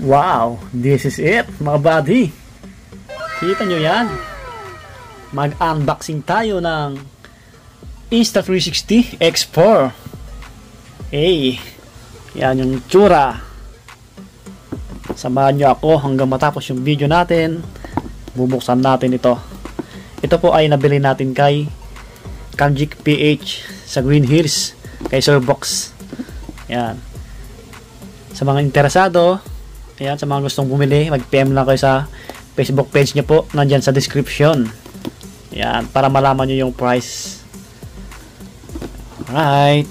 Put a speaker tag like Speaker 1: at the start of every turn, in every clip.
Speaker 1: Wow, this is it mga buddy. Kita nyo yan? Mag-unboxing tayo ng Insta360 X4. Hey, yan yung tsura. Samahan nyo ako hanggang matapos yung video natin. Bubuksan natin ito. Ito po ay nabili natin kay Kamjik PH sa Green Hills, kay Sir Box. Yan. Sa mga interesado, ayan, sa mga gustong bumili, mag-PM lang kayo sa Facebook page niyo po, nandyan sa description. Ayan, para malaman nyo yung price. Alright.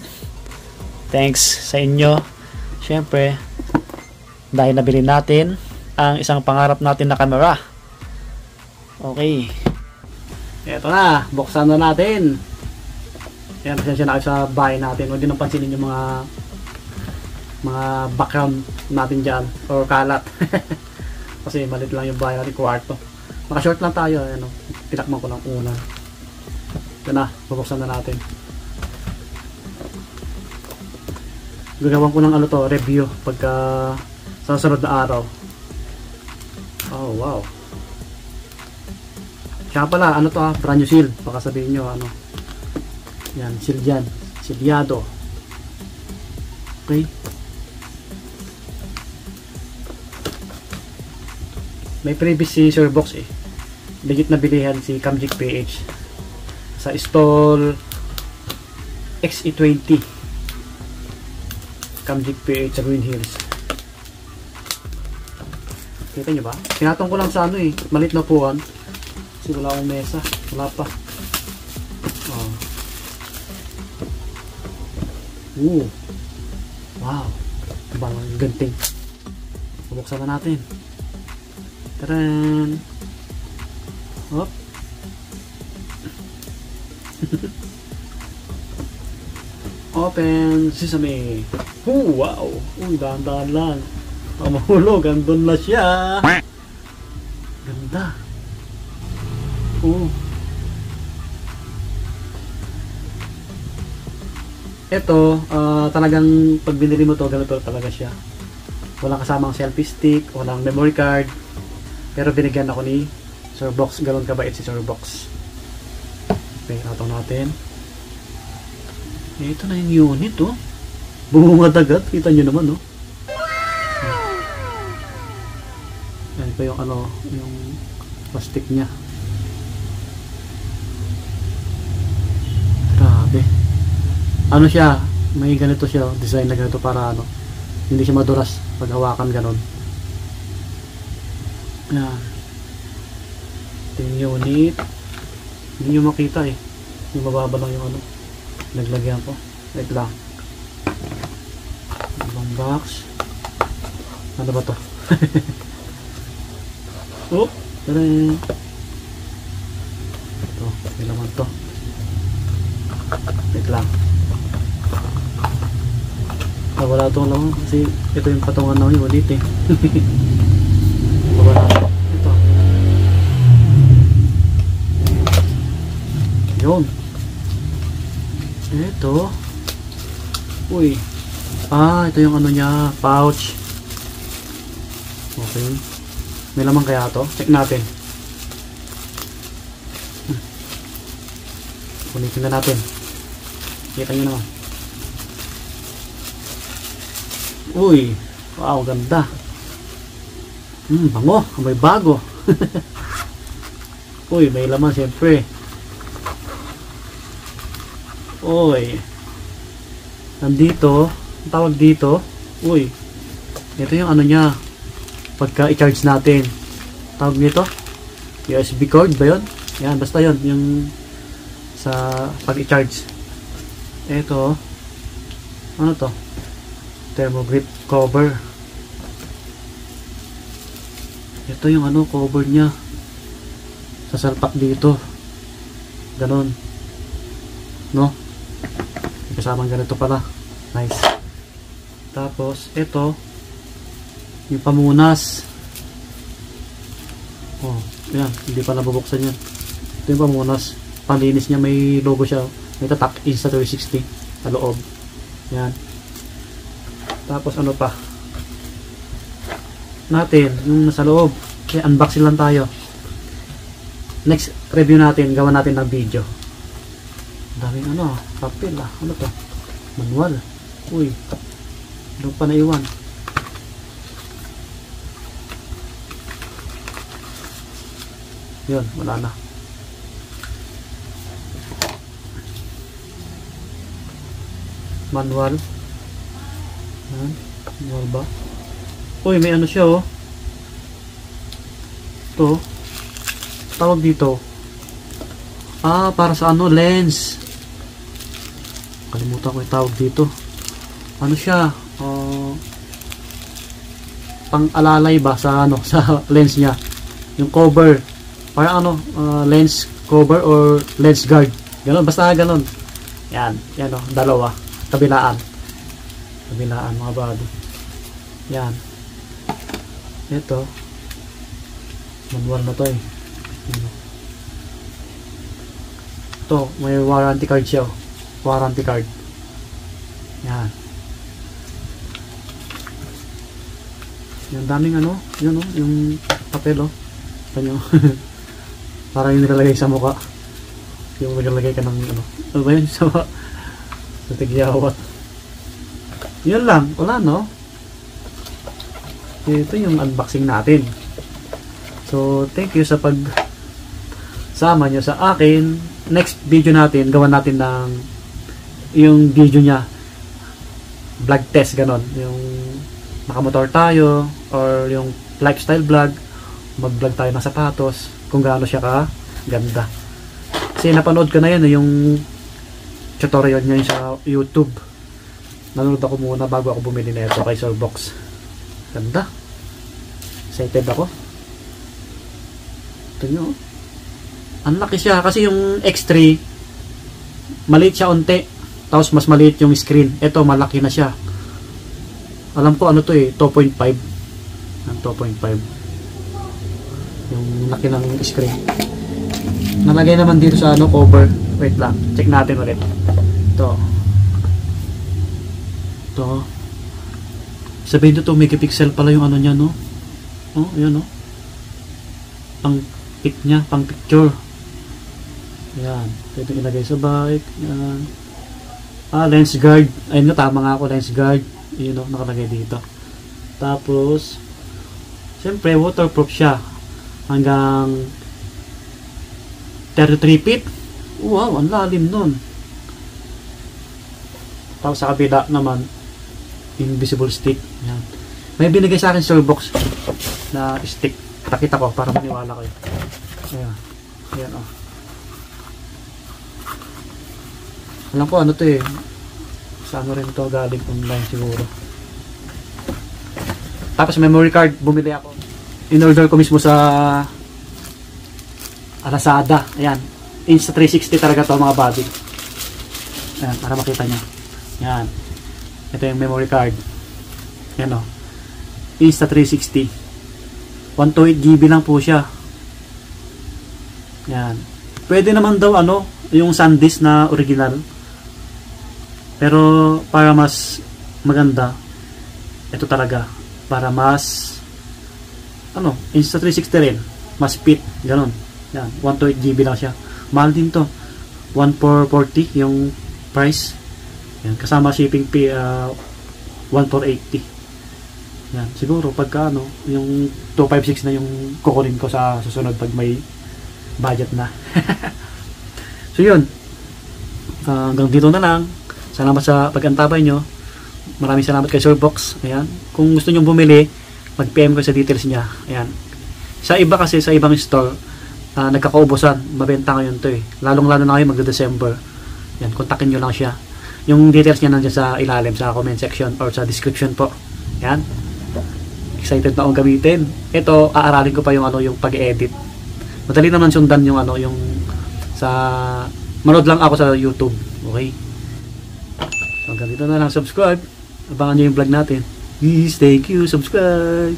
Speaker 1: Thanks sa inyo. Siyempre, dahil nabili natin ang isang pangarap natin na camera. Okay. Eto na, buksan na natin. Ayan, pasensya na kayo sa bahay natin. Huwag din nang pansinin yung mga background natin dyan or kalat. Kasi malit lang yung bahay natin, kwarto. Maka-short lang tayo, ano, tinakman ko lang una. Yan na, bubuksan na natin. Gagawan ko ng ano to, review pagka sa sunod na araw. Oh wow. Kaya pala, ano to brand new seal. Baka sabihin nyo, ano, yan, seal dyan, sealyado. Okay. May previous si Sir Box eh. Legit na bilihan si Kamjik PH sa stall XE20 Kamjik PH sa Green Hills. Kita nyo ba? Pinatong ko lang sa ano eh, malit na puwan kasi wala akong mesa, wala pa. Oh. Wow, bang ganting. Bubuksan na natin. Taran! Hop! Open sesame! Wow! Uy, dahan-dahan lang. Mahulog, andun na siya! Ganda! Ito, talagang pag binili mo to, ganito talaga siya. Walang kasamang selfie stick, walang memory card. Pero binigyan ako ni Sir Box. Galon kabait si Sir Box. Okay, atong natin. Ito na yung unit, oh. Bumungad agad. Kita nyo naman, oh. Yan pa yung ano, yung plastic niya. Grabe. Ano siya? May ganito siya, design na ganito para ano, hindi siya maduras pag hawakan ganon. Yan. Ito yung unit. Hindi nyo makita eh. Yung mababa lang yung ano. Naglagyan ko. Wait lang. Ibang box. Ano ba to? Oh! Tara! Ito. May laman to. Wait lang. Wala itong laman kasi ito yung patungan na yung unit eh. Ito. Yun. Ito. Uy. Ito yung ano niya. Pouch. Okay. May laman kaya to? Check natin. Kunin na natin. Kita nyo naman. Uy. Wow, ganda. Bango. May bago. Uy, may laman siyempre. Uy. Nandito. Ang tawag dito. Uy. Ito yung ano niya. Pagka i-charge natin. Tawag nito. USB cord ba yun? Yan, basta yun. Yung sa pag i-charge. Ito. Ano to? Thermogrip cover. Ito yung ano, cover niya. Sasalpak dito. Ganon. No? Kasamang ganito pala. Nice. Tapos, ito. Yung pamunas. Oh, yan. Hindi pa nabubuksan yan. Ito yung pamunas. Panlinis niya, may logo siya. May tatak Insta360 sa loob. Yan. Tapos ano pa? natin, yung nasa loob. Kaya unboxing lang tayo. Next review natin, gawa natin ng video. Daming ano, papel ah. Ano to? Manual. Uy, doon pa naiwan. Yun, wala na. Manual. Yan, manual ba? Uy, may ano siya oh. Ito. Tawag dito. Ah, para sa ano, lens. Kalimutan ko yung tawag dito. Ano siya? Pang-alalay ba sa ano, sa lens niya. Yung cover. Para ano, lens cover or lens guard. Ganon, basta ganon. Yan, yan o, dalawa. Kabilaan. Kabilaan mga body. Yan. Ito. Manual na to eh. Ito, may warranty card siya. Warranty card. Yan. Yung daming ano, yun oh, yung papel oh. Tanyo. Parang yung nilalagay sa mukha. Yung nilalagay ka ng ano. Ano ba yun? Sa tigyawat. Yun lang. Wala no? Ito yung unboxing natin. So, thank you sa pag sama nyo sa akin. Next video natin, gawan natin ng yung video niya. Vlog test, ganon. Yung nakamotor tayo or yung lifestyle vlog. Mag-vlog tayo ng sapatos. Kung gaano siya ka ganda. Kasi napanood ko na yun yung tutorial niya yun sa YouTube. Nanonood ako muna bago ako bumili na ito kay Surbox. Ganda. Excited ako. Ito nyo. Ang laki siya kasi yung X3 maliit siya unti. Tapos mas maliit yung screen. Ito malaki na siya. Alam ko ano to eh. 2.5. Ang 2.5. Yung laki ng screen. Nalagay naman dito sa ano cover. Wait lang. Check natin ulit. Ito. Ito. Sabihin to megapixel pala yung ano niya no. Oh, ayan no. Pang pic niya, pang picture. Ayan. Pwede ilagay sa bike. Ayan. Ah, lens guard. Ayun nga, tama nga ako, lens guard. Yun no, nakalagay dito. Tapos, siyempre, waterproof siya. Hanggang 33 feet. Wow, ang lalim nun. Tapos sa kabila naman, invisible stick. Ayan. May binigay sa akin Surbox na stick. Pakita ko para maniwala kayo. Ayan. Ayan o. Alam ko ano to eh. Sa ano rin to galing online siguro. Tapos memory card. Bumili ako. In-order ko mismo sa Lazada. Ayan. Insta360 talaga to mga body. Ayan. Para makita nyo. Ayan. Ito yung memory card. Ayan o. Insta360. 128GB lang po siya. Yan. Pwede naman daw ano, yung SanDisk na original. Pero para mas maganda, ito talaga. Para mas ano, Insta360 rin. Mas fit, ganun. Yan, 128GB lang siya. Mahal din to. 1,440 yung price. Yan, kasama shipping fee 1,480. Yan, siguro pagka ano, yung 256 na yung kukunin ko sa susunod pag may budget na. So yun. Hanggang dito na lang. Salamat sa pag-antabay nyo. Maraming salamat kay Surbox. Ayan. Kung gusto nyo bumili, mag-PM ko sa details niya. Ayan. Sa iba kasi, sa ibang store, nagkakaubusan. Mabenta ngayon to eh. Lalong-lalo na kayo magda-December. Ayan, kontakin nyo lang siya. Yung details niya nandiyan sa ilalim, sa comment section or sa description po. Ayan. Excited na akong gamitin. Ito, aaralin ko pa yung ano, yung pag-edit. Madali naman sundan yung ano, yung sa manood lang ako sa YouTube. Okay? So, hanggang dito na lang. Subscribe. Abangan nyo yung vlog natin. Please, thank you. Subscribe.